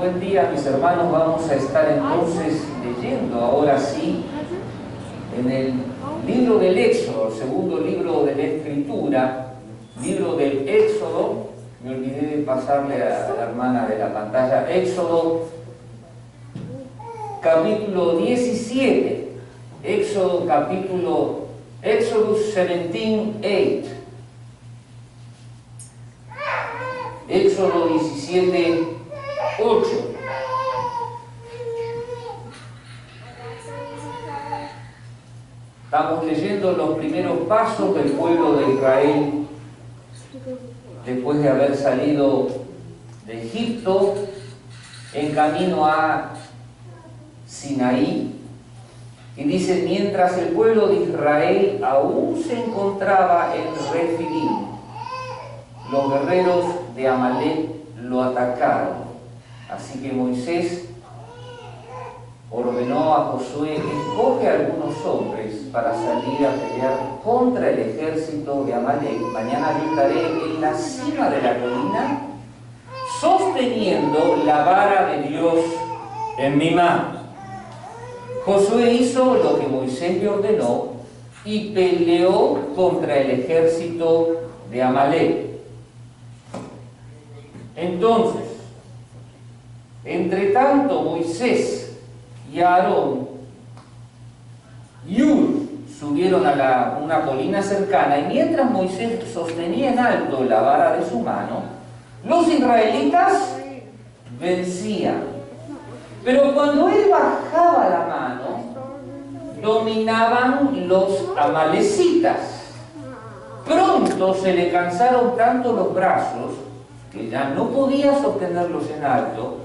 Buen día, mis hermanos. Vamos a estar entonces leyendo ahora sí en el libro del Éxodo, el segundo libro de la Escritura, libro del Éxodo. Me olvidé de pasarle a la hermana de la pantalla. Éxodo capítulo 17. Éxodo 17:8. Éxodo 17:8. Estamos leyendo los primeros pasos del pueblo de Israel después de haber salido de Egipto en camino a Sinaí. Y dice: mientras el pueblo de Israel aún se encontraba en Refidim, los guerreros de Amalek lo atacaron. Así que Moisés ordenó a Josué: escoge a algunos hombres para salir a pelear contra el ejército de Amalek. Mañana yo estaré en la cima de la colina sosteniendo la vara de Dios en mi mano. Josué hizo lo que Moisés le ordenó y peleó contra el ejército de Amalek. Entonces, entre tanto, Moisés y Aarón y Hur subieron a una colina cercana, y mientras Moisés sostenía en alto la vara de su mano, los israelitas vencían. Pero cuando él bajaba la mano, dominaban los amalecitas. Pronto se le cansaron tanto los brazos que ya no podía sostenerlos en alto.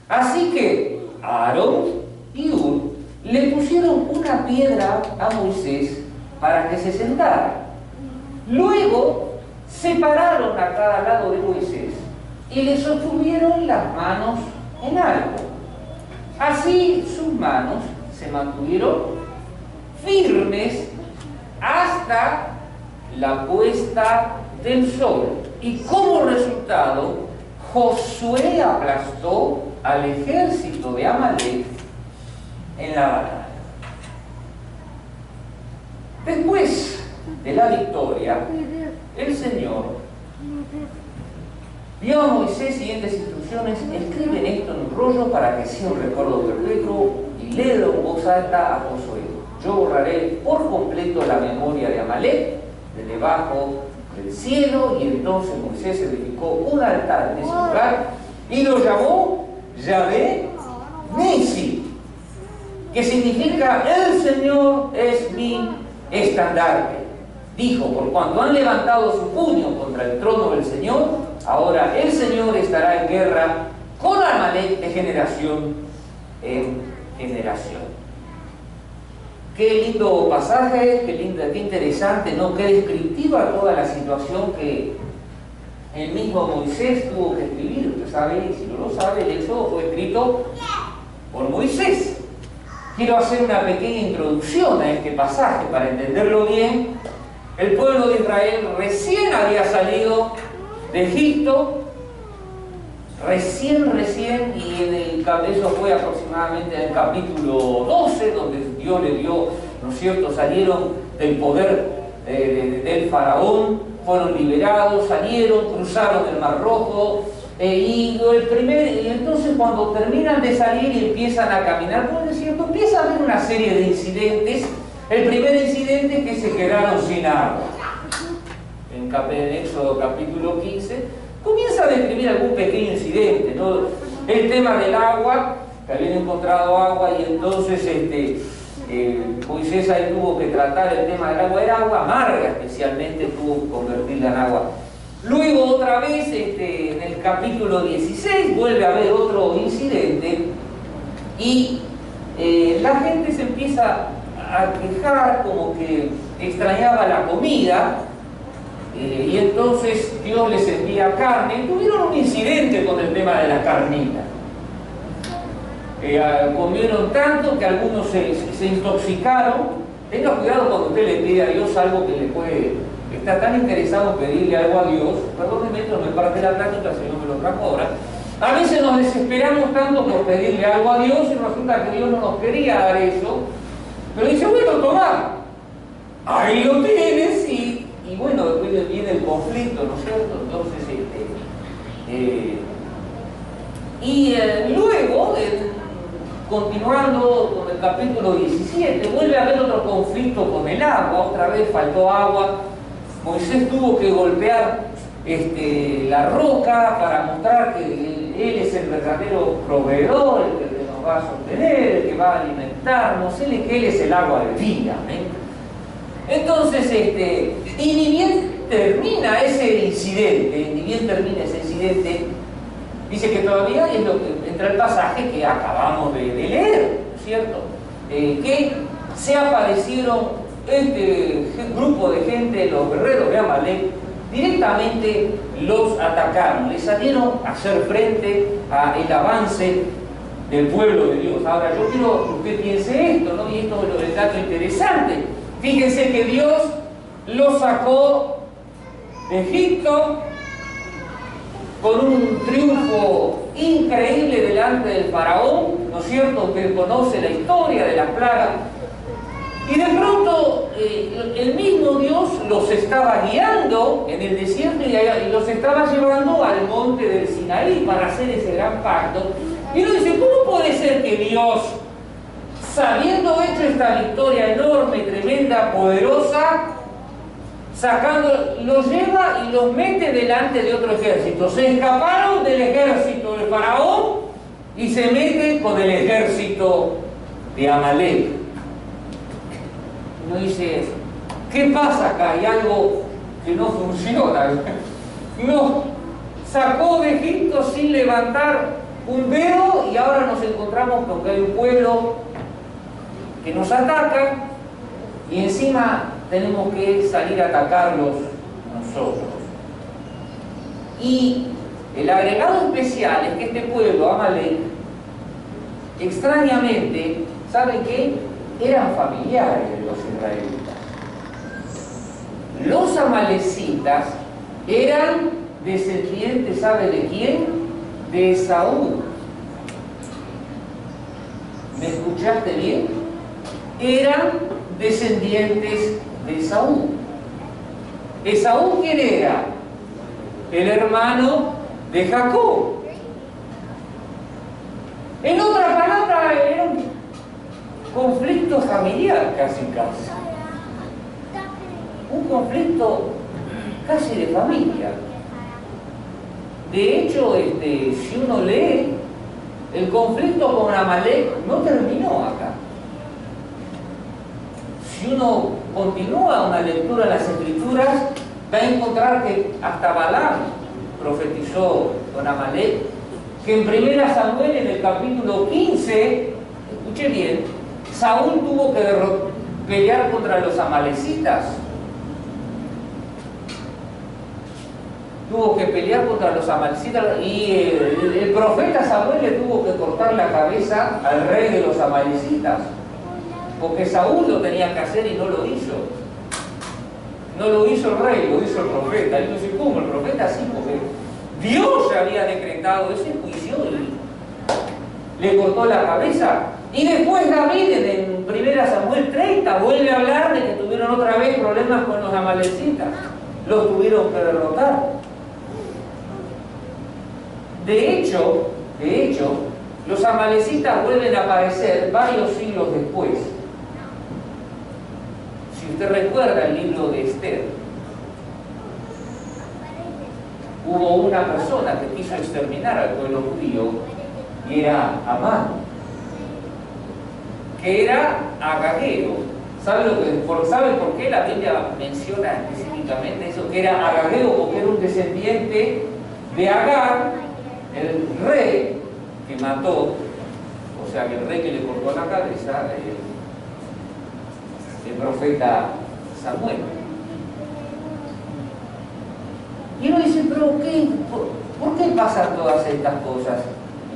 Así que Aarón y Hur le pusieron una piedra a Moisés para que se sentara. Luego separaron a cada lado de Moisés y le sostuvieron las manos en alto. Así sus manos se mantuvieron firmes hasta la puesta del sol. Y como resultado, Josué aplastó al ejército de Amalek en la batalla. Después de la victoria, el Señor dio a Moisés siguientes instrucciones: escriben esto en un rollo para que sea un recuerdo perpetuo y léelo en voz alta a Josué. Yo borraré por completo la memoria de Amalek de debajo del cielo. Y entonces Moisés edificó un altar en ese lugar y lo llamó Yahvé Nisi, que significa: el Señor es mi estandarte. Dijo: por cuanto han levantado su puño contra el trono del Señor, ahora el Señor estará en guerra con Amalek de generación en generación. Qué lindo pasaje, qué interesante, ¿no? Qué descriptiva toda la situación que el mismo Moisés tuvo que escribir. Usted sabe, y si no lo sabe, el Éxodo fue escrito por Moisés. Quiero hacer una pequeña introducción a este pasaje para entenderlo bien. El pueblo de Israel recién había salido de Egipto, recién, y eso fue aproximadamente en el capítulo 12, donde Dios le dio, ¿no es cierto?, salieron del poder del faraón, fueron liberados, salieron, cruzaron el Mar Rojo, y entonces cuando terminan de salir y empiezan a caminar por el desierto, empieza a haber una serie de incidentes. El primer incidente es que se quedaron sin agua. En Éxodo capítulo 15 comienza a describir algún pequeño incidente, ¿no? El tema del agua, que habían encontrado agua, y entonces Moisés ahí tuvo que tratar el tema del agua. Era agua amarga, especialmente, tuvo que convertirla en agua. Luego otra vez, en el capítulo 16, vuelve a haber otro incidente, y la gente se empieza a quejar, como que extrañaba la comida, y entonces Dios les envía carne. Tuvieron un incidente con el tema de la carnita. Comieron tanto que algunos se intoxicaron. Tenga cuidado cuando usted le pide a Dios algo que le puede... Está tan interesado en pedirle algo a Dios. Perdóneme, esto no es parte de la plática, el Señor me lo trajo ahora. A veces nos desesperamos tanto por pedirle algo a Dios y resulta que Dios no nos quería dar eso. Pero dice, bueno, tomá, ahí lo tienes y bueno, después viene el conflicto, ¿no es cierto? Entonces, luego, continuando con el capítulo 17, vuelve a haber otro conflicto con el agua, otra vez faltó agua. Moisés tuvo que golpear la roca para mostrar que Él es el verdadero proveedor, el que nos va a sostener, el que va a alimentarnos, que Él es el agua de vida. Entonces, y ni bien termina ese incidente, dice que todavía es lo que entra el pasaje que acabamos de leer, ¿cierto? Que se aparecieron este grupo de gente, los guerreros de Amalek, directamente los atacaron, les salieron a hacer frente al avance del pueblo de Dios. Ahora, yo quiero que usted piense esto, ¿no? Y esto es el dato interesante. Fíjense que Dios los sacó de Egipto con un triunfo increíble delante del faraón, ¿no es cierto? Usted conoce la historia de las plagas. Y de pronto el mismo Dios los estaba guiando en el desierto y los estaba llevando al monte del Sinaí para hacer ese gran pacto. Y uno dice, ¿cómo puede ser que Dios, sabiendo hecho esta victoria enorme, tremenda, poderosa, los lleva y los mete delante de otro ejército? Se escaparon del ejército del faraón y se meten con el ejército de Amalek. Uno dice, ¿qué pasa acá? Hay algo que no funciona. Nos sacó de Egipto sin levantar un dedo y ahora nos encontramos con que hay un pueblo que nos ataca y encima tenemos que salir a atacarlos nosotros. Y el agregado especial es que este pueblo, Amalek, extrañamente, ¿saben qué? Eran familiares de los israelitas. Los amalecitas eran descendientes, ¿sabe de quién? De Esaú. ¿Me escuchaste bien? Eran descendientes de Esaú. ¿Esaú quién era? El hermano de Jacob. En otra palabra, era un conflicto familiar casi. Un conflicto casi de familia. De hecho, si uno lee, el conflicto con Amalek no terminó acá. Si uno continúa una lectura de las Escrituras, va a encontrar que hasta Balaam profetizó con Amalek, que en 1 Samuel, en el capítulo 15, escuche bien, Saúl tuvo que pelear contra los amalecitas. Tuvo que pelear contra los amalecitas y el profeta Samuel le tuvo que cortar la cabeza al rey de los amalecitas, porque Saúl lo tenía que hacer y no lo hizo. No lo hizo el rey, lo hizo el profeta. Entonces, ¿cómo? El profeta sí, porque Dios había decretado ese juicio y le cortó la cabeza. Y después David, en 1 Samuel 30, vuelve a hablar de que tuvieron otra vez problemas con los amalecitas. Los tuvieron que derrotar. De hecho, los amalecitas vuelven a aparecer varios siglos después. Si usted recuerda el libro de Esther, hubo una persona que quiso exterminar al pueblo judío y era Amán, que era agageo. ¿Sabe por qué la Biblia menciona específicamente eso? Que era agageo, porque era un descendiente de Agar, el rey que mató, o sea, que el rey que le cortó la cabeza, el profeta Samuel. Y uno dice, pero ¿por qué pasan todas estas cosas?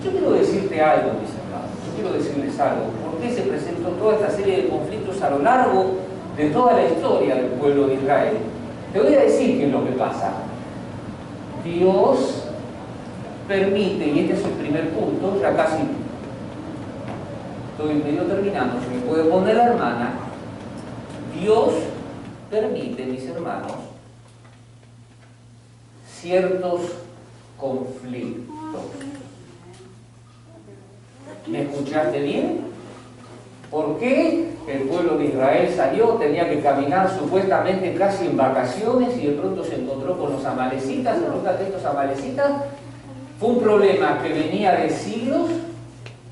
Yo quiero decirte algo, mis hermanos, yo quiero decirles algo. ¿Por qué se presentó toda esta serie de conflictos a lo largo de toda la historia del pueblo de Israel? Te voy a decir qué es lo que pasa. Dios permite, y este es el primer punto, ya casi estoy medio terminando, si me puede poner la hermana, Dios permite, mis hermanos, ciertos conflictos. ¿Me escuchaste bien? ¿Por qué el pueblo de Israel salió? Tenía que caminar supuestamente casi en vacaciones y de pronto se encontró con los amalecitas. Resulta que estos amalecitas fue un problema que venía de siglos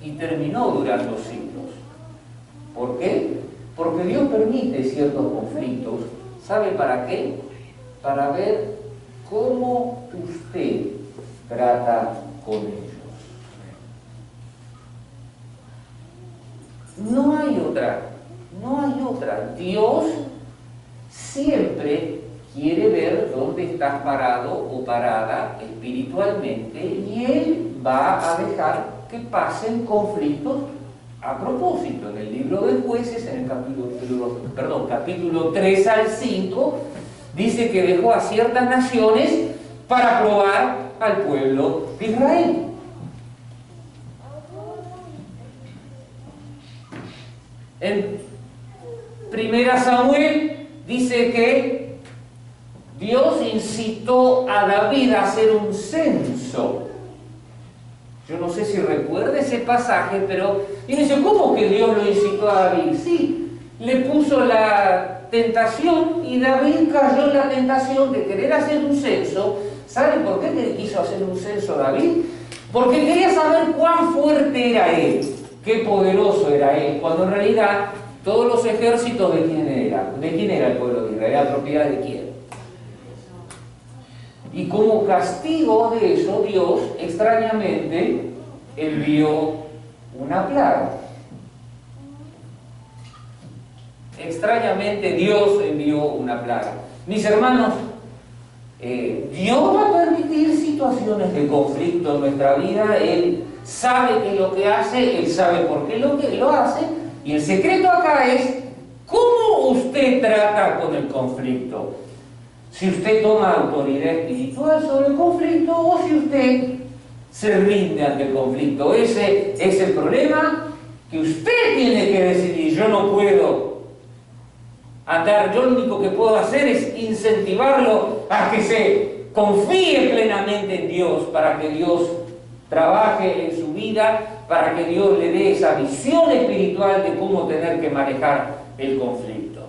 y terminó durando siglos. ¿Por qué? Porque Dios permite ciertos conflictos. ¿Sabe para qué? Para ver cómo usted trata con ellos. No hay otra. Dios siempre quiere ver dónde estás parado o parada espiritualmente y Él va a dejar que pasen conflictos a propósito. En el libro de Jueces, en el capítulo 3 al 5, dice que dejó a ciertas naciones para probar al pueblo de Israel. En 1 Samuel dice que Dios incitó a David a hacer un censo. Yo no sé si recuerda ese pasaje, pero y dice, ¿cómo que Dios lo incitó a David? Sí, le puso la tentación y David cayó en la tentación de querer hacer un censo. ¿Saben por qué quiso hacer un censo David? Porque quería saber cuán fuerte era él. Qué poderoso era él, cuando en realidad todos los ejércitos ¿de quién era el pueblo de Israel? ¿Era propiedad de quién? Y como castigo de eso, Dios extrañamente envió una plaga. Extrañamente Dios envió una plaga. Mis hermanos, Dios va a permitir situaciones de conflicto en nuestra vida. Él sabe qué es lo que hace, Él sabe por qué lo hace, y el secreto acá es cómo usted trata con el conflicto. Si usted toma autoridad espiritual sobre el conflicto o si usted se rinde ante el conflicto. Ese es el problema que usted tiene que decidir. Yo no puedo andar, yo lo único que puedo hacer es incentivarlo a que se confíe plenamente en Dios, para que Dios trabaje en su vida, para que Dios le dé esa visión espiritual de cómo tener que manejar el conflicto.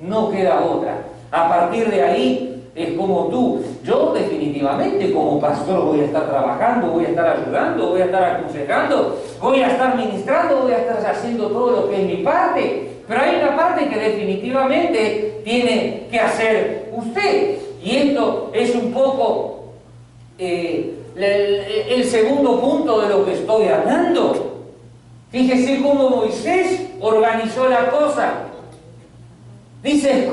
No queda otra. A partir de ahí es como tú. Yo definitivamente como pastor voy a estar trabajando, voy a estar ayudando, voy a estar aconsejando, voy a estar ministrando, voy a estar haciendo todo lo que es mi parte. Pero hay una parte que definitivamente tiene que hacer usted. Y esto es un poco el segundo punto de lo que estoy hablando. Fíjese cómo Moisés organizó la cosa. Dice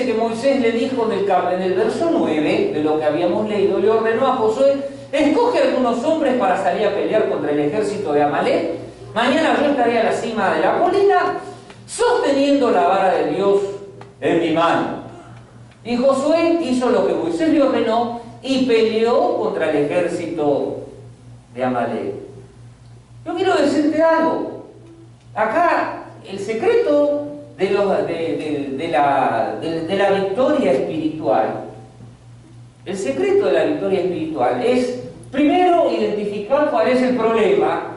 que Moisés le dijo en el verso 9 de lo que habíamos leído, le ordenó a Josué, escoge algunos hombres para salir a pelear contra el ejército de Amalek. Mañana yo estaré a la cima de la colina, sosteniendo la vara de Dios en mi mano. Y Josué hizo lo que Moisés le ordenó y peleó contra el ejército de Amalek. Yo quiero decirte algo. Acá el secreto de la victoria espiritual, el secreto de la victoria espiritual es, primero, identificar cuál es el problema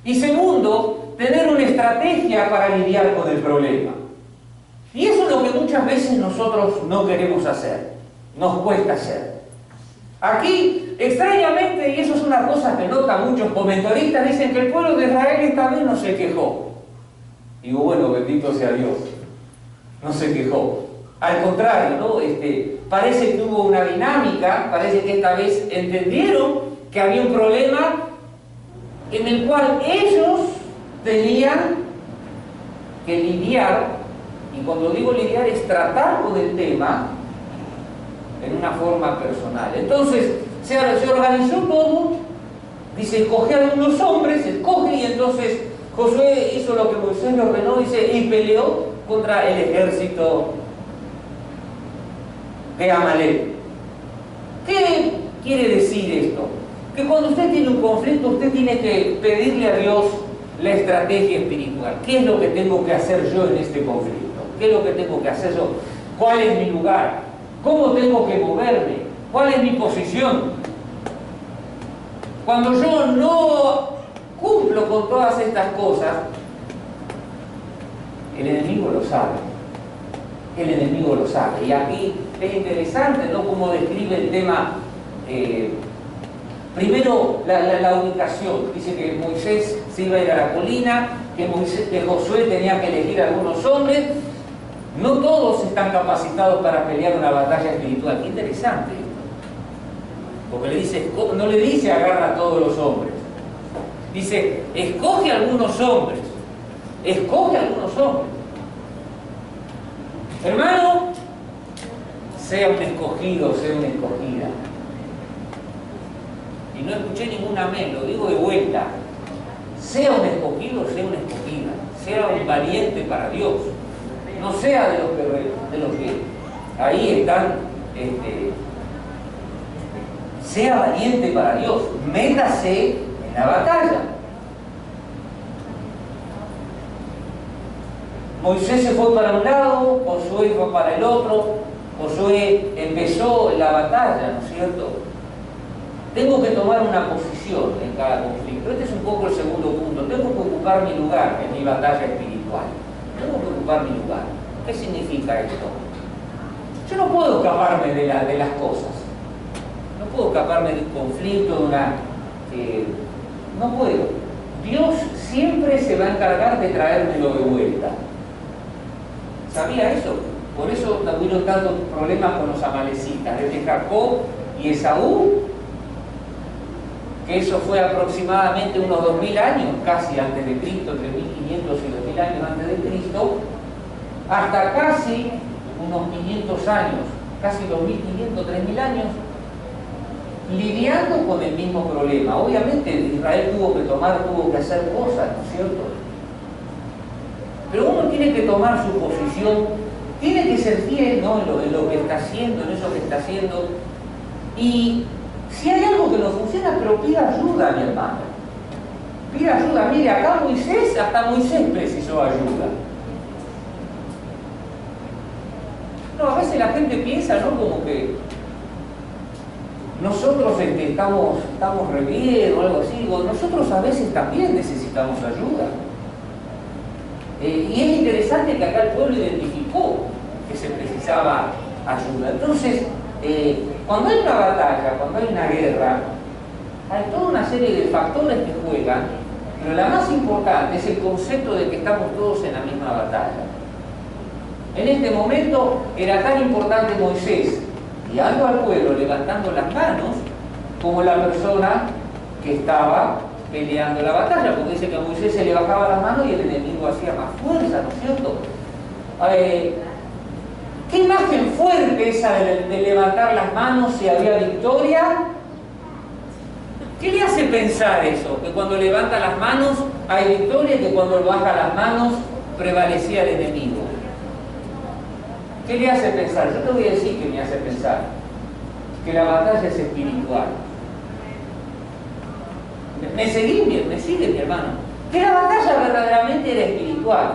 y segundo, tener una estrategia para lidiar con el problema. Y eso es lo que muchas veces nosotros no queremos hacer, nos cuesta hacer. Aquí, extrañamente, y eso es una cosa que notan muchos comentaristas, dicen que el pueblo de Israel esta vez no se quejó. Digo, bueno, bendito sea Dios, no se quejó. Al contrario, ¿no? Parece que hubo una dinámica, parece que esta vez entendieron que había un problema en el cual ellos tenían que lidiar, y cuando digo lidiar es tratar con el tema en una forma personal. Entonces, se organizó todo, dice, escoge a algunos hombres, escoge, y entonces Josué hizo lo que Moisés le ordenó, dice, y peleó contra el ejército de Amalek. ¿Qué quiere decir esto? que cuando usted tiene un conflicto, usted tiene que pedirle a Dios la estrategia espiritual. ¿Qué es lo que tengo que hacer yo en este conflicto? ¿Qué es lo que tengo que hacer yo? ¿Cuál es mi lugar? ¿Cómo tengo que moverme? ¿Cuál es mi posición? Cuando yo no cumplo con todas estas cosas, el enemigo lo sabe. El enemigo lo sabe. Y aquí es interesante, ¿no?, cómo describe el tema. Primero, la ubicación. Dice que Moisés se iba a ir a la colina, que Josué tenía que elegir a algunos hombres. No todos están capacitados para pelear una batalla espiritual. Qué interesante esto. Porque no le dice agarra a todos los hombres. Dice, escoge a algunos hombres. Escoge a algunos hombres. Hermano, sea un escogido, sea una escogida. Y no escuché ningún amén, lo digo de vuelta. Sea un escogido, sea una escogida. Sea un valiente para Dios. No sea de los que ahí están. Sea valiente para Dios. Métase en la batalla. Moisés se fue para un lado, Josué fue para el otro. Josué empezó la batalla, ¿no es cierto? Tengo que tomar una posición en cada conflicto. Este es un poco el segundo punto. Tengo que ocupar mi lugar en mi batalla espiritual. Tengo que ocupar mi lugar. ¿Qué significa esto? Yo no puedo escaparme de las cosas. No puedo escaparme de un conflicto, de una... no puedo. Dios siempre se va a encargar de traérmelo de vuelta. ¿Sabía eso? Por eso tuvieron tantos problemas con los amalecitas, desde Jacob y Esaú, que eso fue aproximadamente unos 2000 años, casi antes de Cristo, entre 1500 y 2000 años antes de Cristo, hasta casi unos 500 años, casi 2500, 3000 años, lidiando con el mismo problema. Obviamente Israel tuvo que hacer cosas, ¿no es cierto? Pero uno tiene que tomar su posición, tiene que ser fiel, ¿no?, en lo que está haciendo, en eso que está haciendo. Y si hay algo que no funciona, pero pida ayuda, mi hermano. Pida ayuda. Mire, acá hasta Moisés precisó ayuda. No, a veces la gente piensa, ¿no?, como que nosotros estamos re bien o algo así. Digo, nosotros a veces también necesitamos ayuda. Y es interesante que acá el pueblo identificó que se precisaba ayuda. Entonces, cuando hay una batalla, cuando hay una guerra, hay toda una serie de factores que juegan, pero la más importante es el concepto de que estamos todos en la misma batalla. En este momento era tan importante Moisés guiando al pueblo, levantando las manos, como la persona que estaba peleando la batalla, porque dice que a Moisés se le bajaba las manos y el enemigo hacía más fuerza, ¿no es cierto? ¿Qué imagen fuerte esa de levantar las manos si había victoria? ¿Qué le hace pensar eso? Que cuando levanta las manos hay victoria y que cuando baja las manos prevalecía el enemigo. ¿Qué le hace pensar? Yo te voy a decir que me hace pensar que la batalla es espiritual. ¿Me sigue mi hermano? Que la batalla verdaderamente era espiritual,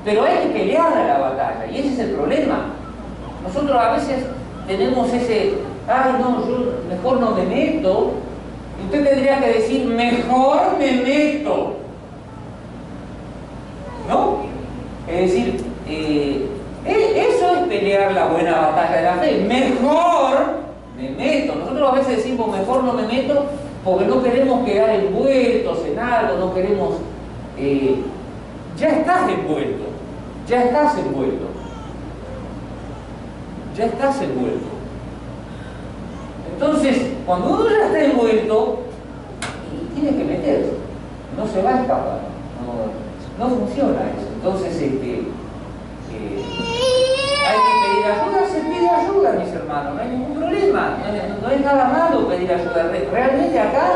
pero hay que pelear a la batalla, y ese es el problema. Nosotros a veces tenemos ese, ay no, yo mejor no me meto, y usted tendría que decir, mejor me meto, ¿no? Es decir, eso es pelear la buena batalla de la fe. Mejor me meto. Nosotros a veces decimos, mejor no me meto, porque no queremos quedar envueltos en algo, no queremos... ya estás envuelto, ya estás envuelto, ya estás envuelto. Entonces, cuando uno ya está envuelto, tiene que meterse, no se va a escapar, no funciona eso. Entonces, hay que pedir ayuda, se pide ayuda, mis hermanos, no hay ningún problema, no es nada malo pedir ayuda. Realmente acá,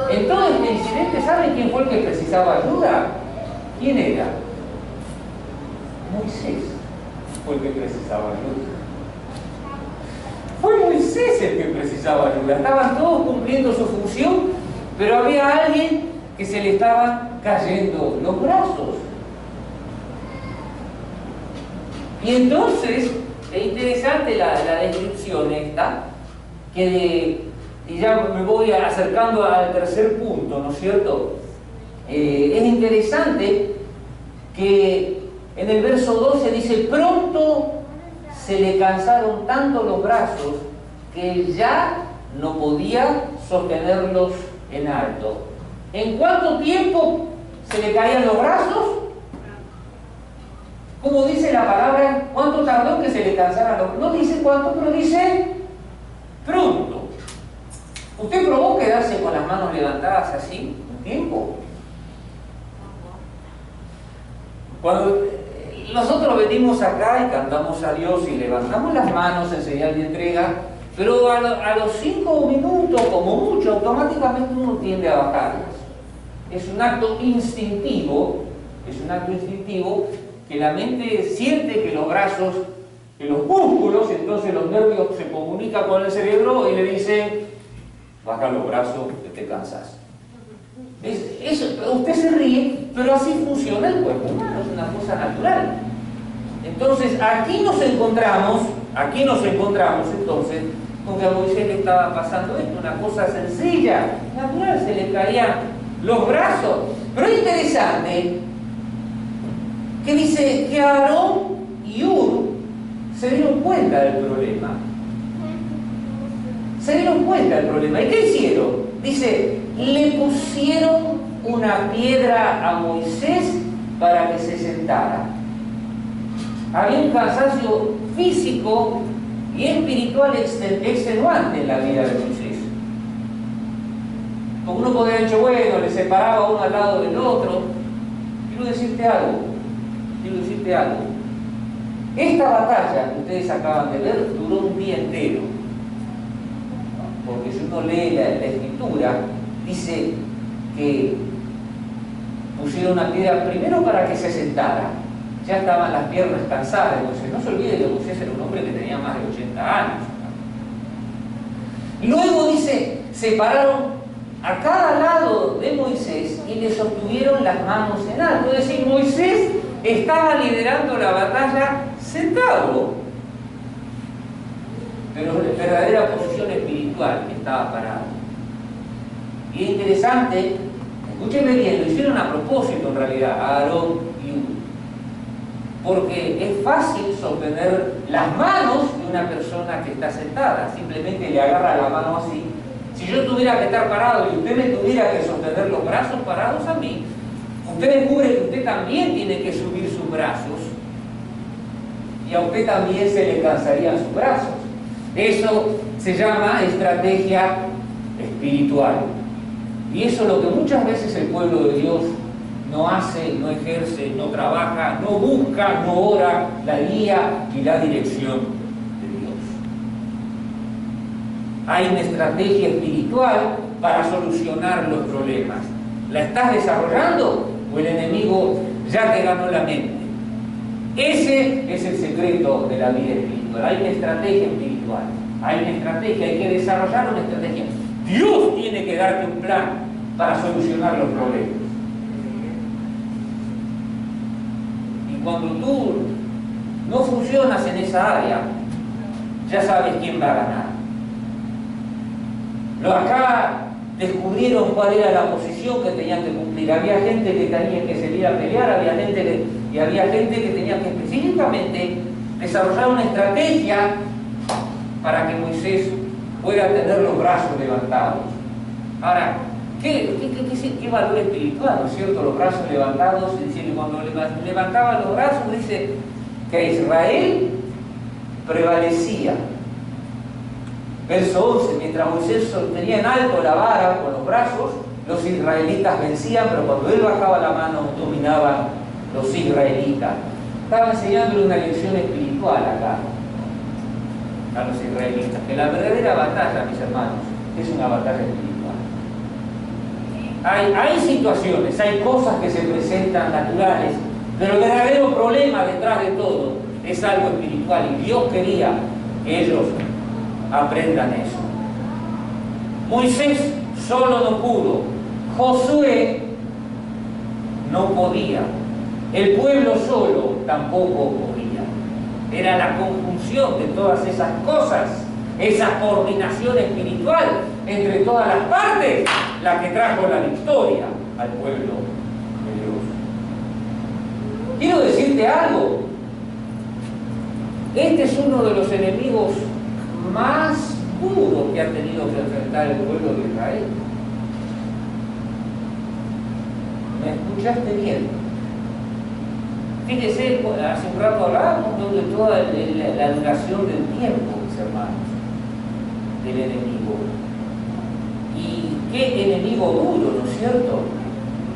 en todo este incidente, ¿saben quién fue el que precisaba ayuda? ¿Quién era? Moisés fue el que precisaba ayuda. Fue Moisés el que precisaba ayuda. Estaban todos cumpliendo su función, pero había alguien que se le estaban cayendo los brazos. Y entonces, es interesante la descripción esta, y ya me voy acercando al tercer punto, ¿no es cierto? Es interesante que en el verso 12 dice: pronto se le cansaron tanto los brazos que él ya no podía sostenerlos en alto. ¿En cuánto tiempo se le caían los brazos? ¿Cómo dice la palabra? ¿Cuánto tardó que se le cansaran los brazos? No dice cuánto, pero dice pronto. ¿Usted probó quedarse con las manos levantadas así un tiempo? Cuando nosotros venimos acá y cantamos a Dios y levantamos las manos en señal de entrega, pero a los 5 minutos, como mucho, automáticamente uno tiende a bajarlas. Es un acto instintivo, que la mente siente que los brazos, que los músculos, entonces los nervios se comunican con el cerebro y le dicen: baja los brazos que te cansas. Usted se ríe, pero así funciona el cuerpo humano, es una cosa natural. Entonces, aquí nos encontramos entonces con que a Moisés le estaba pasando esto, una cosa sencilla, natural, se le caían los brazos. Pero es interesante que dice que Aarón y Hur se dieron cuenta del problema. ¿Y qué hicieron? Dice: le pusieron una piedra a Moisés para que se sentara. Había un cansancio físico y espiritual extenuante en la vida de Moisés. Como uno podría haber dicho: bueno, le separaba uno al lado del otro. Quiero decirte algo. Esta batalla que ustedes acaban de ver duró un día entero. Porque si uno lee la escritura, dice que pusieron una piedra primero para que se sentara. Ya estaban las piernas cansadas de Moisés. No se olvide que Moisés era un hombre que tenía más de 80 años. Luego dice: separaron a cada lado de Moisés y le sostuvieron las manos en alto. Es decir, Moisés estaba liderando la batalla sentado, pero en verdadera posición espiritual estaba parado. Y es interesante, escúchenme bien, lo hicieron a propósito en realidad, Aarón y Hur, porque es fácil sostener las manos de una persona que está sentada, simplemente le agarra la mano así. Si yo tuviera que estar parado y usted me tuviera que sostener los brazos parados a mí, usted descubre que usted también tiene que subir sus brazos y a usted también se le cansarían sus brazos. Eso se llama estrategia espiritual. Y eso es lo que muchas veces el pueblo de Dios no hace, no ejerce, no trabaja, no busca, no ora la guía y la dirección de Dios. Hay una estrategia espiritual para solucionar los problemas. ¿La estás desarrollando o el enemigo ya te ganó la mente? Ese es el secreto de la vida espiritual. Hay una estrategia espiritual. Hay una estrategia, hay que desarrollar una estrategia. Dios tiene que darte un plan para solucionar los problemas. Y cuando tú no funcionas en esa área, ya sabes quién va a ganar. Acá descubrieron cuál era la posición que tenían que cumplir. Había gente que tenía que salir a pelear, había gente que tenía que específicamente desarrollar una estrategia para que Moisés pueda tener los brazos levantados. Ahora, ¿qué valor espiritual, ¿no es cierto? Los brazos levantados, es decir, cuando levantaba los brazos, dice que Israel prevalecía. Verso 11, mientras Moisés sostenía en alto la vara con los brazos, los israelitas vencían, pero cuando él bajaba la mano, dominaban los israelitas. Estaba enseñándole una lección espiritual acá a los israelitas, que la verdadera batalla, mis hermanos, es una batalla espiritual. Hay situaciones, hay cosas que se presentan naturales, pero el verdadero problema detrás de todo es algo espiritual, y Dios quería que ellos aprendan eso. Moisés solo no pudo, Josué no podía, el pueblo solo tampoco podía. Era la conjunción de todas esas cosas, esa coordinación espiritual entre todas las partes, la que trajo la victoria al pueblo de Dios. Quiero decirte algo, este es uno de los enemigos más duros que ha tenido que enfrentar el pueblo de Israel. ¿Me escuchaste bien? Fíjese, hace un rato hablábamos de toda la duración del tiempo, mis hermanos, del enemigo. Y qué enemigo duro, ¿no es cierto?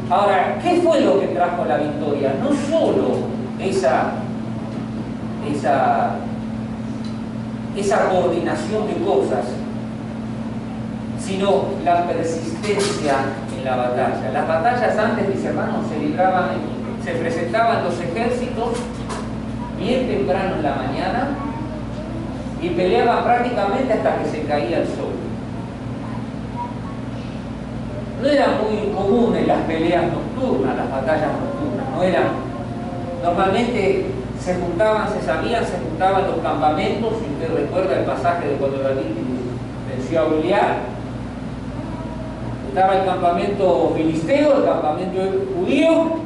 Ahora, ¿qué fue lo que trajo la victoria? No solo esa coordinación de cosas, sino la persistencia en la batalla. Las batallas antes, mis hermanos, se presentaban los ejércitos bien temprano en la mañana y peleaban prácticamente hasta que se caía el sol. No eran muy comunes las peleas nocturnas, las batallas nocturnas, no eran. Normalmente se juntaban los campamentos, si usted recuerda el pasaje de cuando David venció a Goliat. Estaba el campamento filisteo, el campamento judío,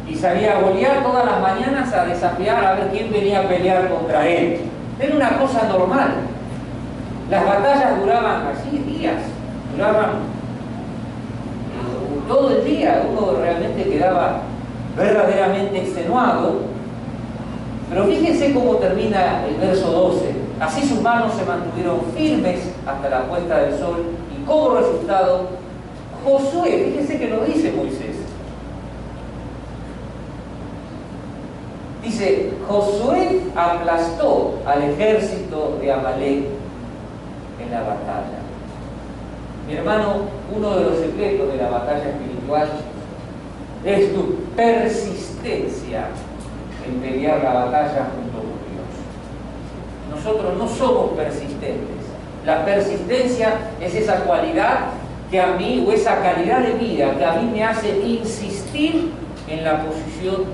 y salía Goliat todas las mañanas a desafiar a ver quién venía a pelear contra él. Era una cosa normal. Las batallas duraban así días, duraban todo el día, uno realmente quedaba verdaderamente extenuado. Pero fíjense cómo termina el verso 12. Así sus manos se mantuvieron firmes hasta la puesta del sol, y como resultado, Josué, fíjense que lo dice Moisés. Dice, Josué aplastó al ejército de Amalek en la batalla. Mi hermano, uno de los secretos de la batalla espiritual es tu persistencia en pelear la batalla junto con Dios. Nosotros no somos persistentes. La persistencia es esa cualidad que a mí, o esa calidad de vida que a mí me hace insistir en la posición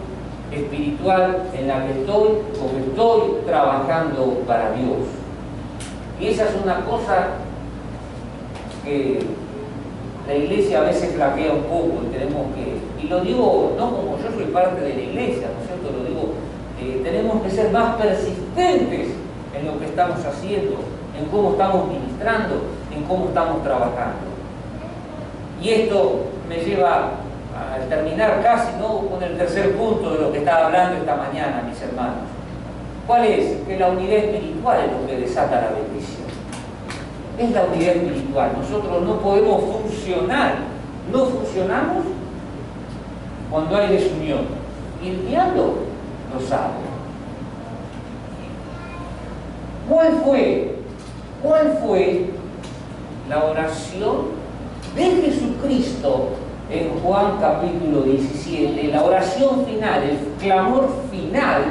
espiritual en la que estoy, porque estoy trabajando para Dios. Y esa es una cosa que la iglesia a veces flaquea un poco y tenemos que, y lo digo no como yo soy parte de la iglesia, ¿no es cierto? Lo digo, tenemos que ser más persistentes en lo que estamos haciendo, en cómo estamos ministrando, en cómo estamos trabajando. Y esto me lleva a terminar casi, ¿no?, con el tercer punto de lo que estaba hablando esta mañana, mis hermanos. ¿Cuál es? Que la unidad espiritual es lo que desata la bendición. Es la unidad espiritual. Nosotros no podemos funcionar, no funcionamos cuando hay desunión. Y el diablo lo sabe. ¿Cuál fue la oración de Jesucristo en Juan capítulo 17? La oración final, el clamor final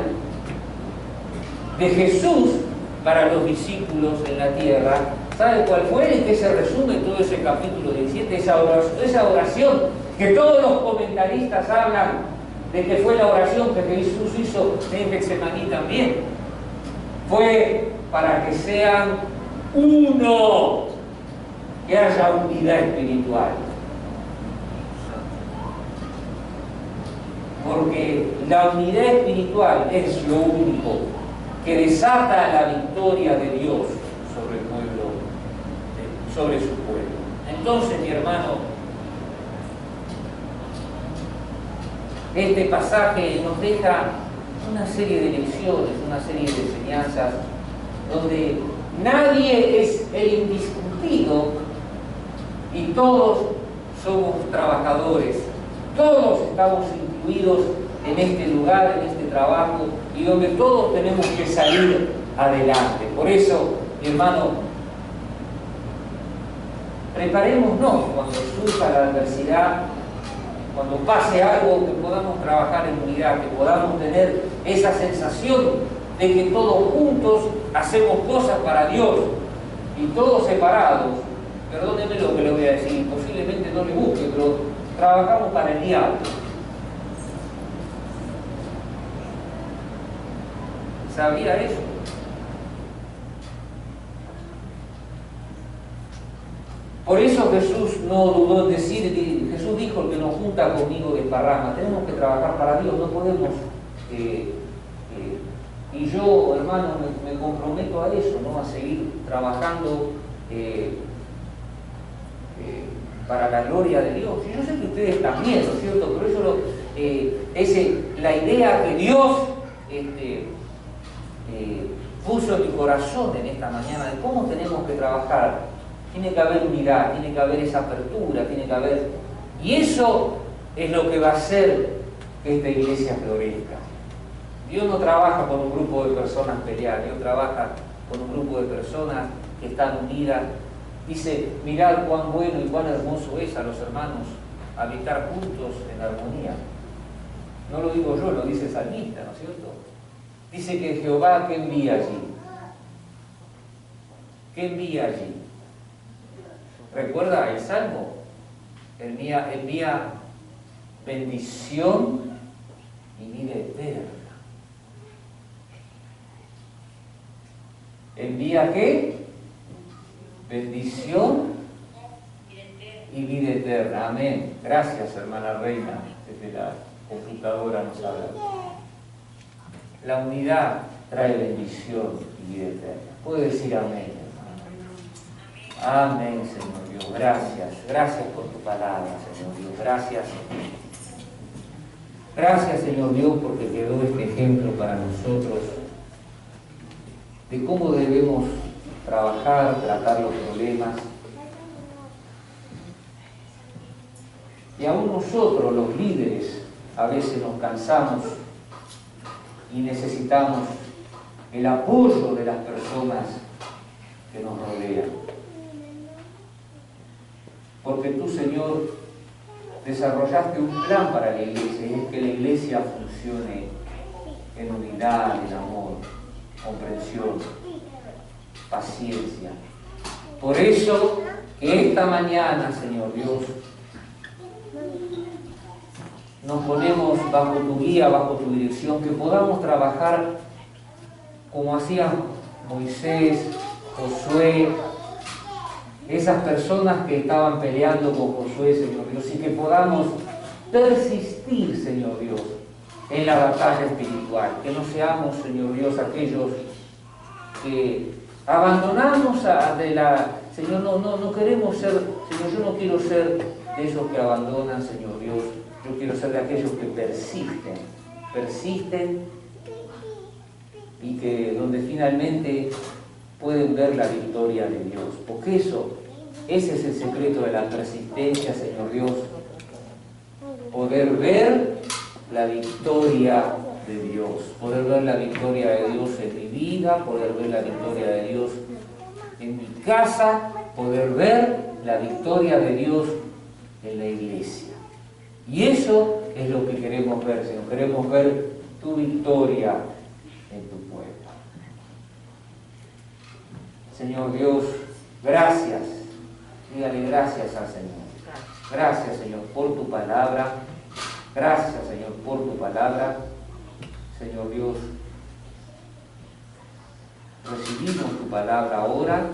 de Jesús para los discípulos en la tierra. ¿Sabe cuál fue? ¿En qué se resume todo ese capítulo 17? Esa oración que todos los comentaristas hablan de que fue la oración que Jesús hizo en Getsemaní también. Fue para que sean uno, que haya unidad espiritual. Porque la unidad espiritual es lo único que desata la victoria de Dios sobre el pueblo, sobre su pueblo. Entonces, mi hermano, este pasaje nos deja una serie de lecciones, una serie de enseñanzas, donde nadie es el indiscutido y todos somos trabajadores, todos estamos incluidos en este lugar, en este trabajo, y donde todos tenemos que salir adelante. Por eso, mi hermano, preparémonos cuando surja la adversidad, cuando pase algo, que podamos trabajar en unidad, que podamos tener esa sensación de que todos juntos hacemos cosas para Dios, y todos separados, perdónenme lo que le voy a decir, posiblemente no le busque, pero trabajamos para el diablo. ¿Sabía eso? Por eso Jesús no dudó en decir, Jesús dijo: el que nos junta conmigo desparrama. Tenemos que trabajar para Dios, no podemos. Y yo, hermano, me comprometo a eso, ¿no? A seguir trabajando para la gloria de Dios. Y yo sé que ustedes también, ¿no es cierto? Pero eso la idea que Dios puso en mi corazón en esta mañana de cómo tenemos que trabajar. Tiene que haber unidad, tiene que haber esa apertura, tiene que haber... Y eso es lo que va a hacer que esta iglesia florezca. Dios no trabaja con un grupo de personas peleadas, Dios trabaja con un grupo de personas que están unidas. Dice: mirad cuán bueno y cuán hermoso es a los hermanos habitar juntos en armonía. No lo digo yo, lo dice el salmista, ¿no es cierto? Dice que Jehová, ¿qué envía allí? ¿Qué envía allí? ¿Recuerda el Salmo? Envía bendición y vida eterna. ¿Envía qué? Bendición y vida eterna. Amén. Gracias, hermana Reina, desde la computadora nos habla. La unidad trae bendición y vida eterna. Puede decir amén. Amén, Señor Dios. Gracias. Gracias por tu palabra, Señor Dios. Gracias. Gracias, Señor Dios, porque quedó este ejemplo para nosotros de cómo debemos trabajar, tratar los problemas. Y aún nosotros, los líderes, a veces nos cansamos y necesitamos el apoyo de las personas que nos rodean. Porque tú, Señor, desarrollaste un plan para la iglesia, y es que la iglesia funcione en unidad, en amor, comprensión, paciencia. Por eso, que esta mañana, Señor Dios, nos ponemos bajo tu guía, bajo tu dirección, que podamos trabajar como hacían Moisés, Josué, esas personas que estaban peleando con Josué, Señor Dios, y que podamos persistir, Señor Dios, en la batalla espiritual, que no seamos, Señor Dios, aquellos que abandonamos Señor, no queremos ser, Señor, yo no quiero ser de esos que abandonan, Señor Dios, yo quiero ser de aquellos que persisten y que donde finalmente pueden ver la victoria de Dios, porque ese es el secreto de la persistencia, Señor Dios, poder ver la victoria de Dios, poder ver la victoria de Dios en mi vida, poder ver la victoria de Dios en mi casa, poder ver la victoria de Dios en la iglesia. Y eso es lo que queremos ver, Señor, queremos ver tu victoria en tu pueblo. Señor Dios, gracias. Dígale gracias al Señor. Gracias, Señor, por tu palabra. Gracias, Señor, por tu palabra. Señor Dios, recibimos tu palabra ahora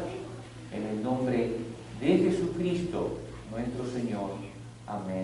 en el nombre de Jesucristo, nuestro Señor. Amén.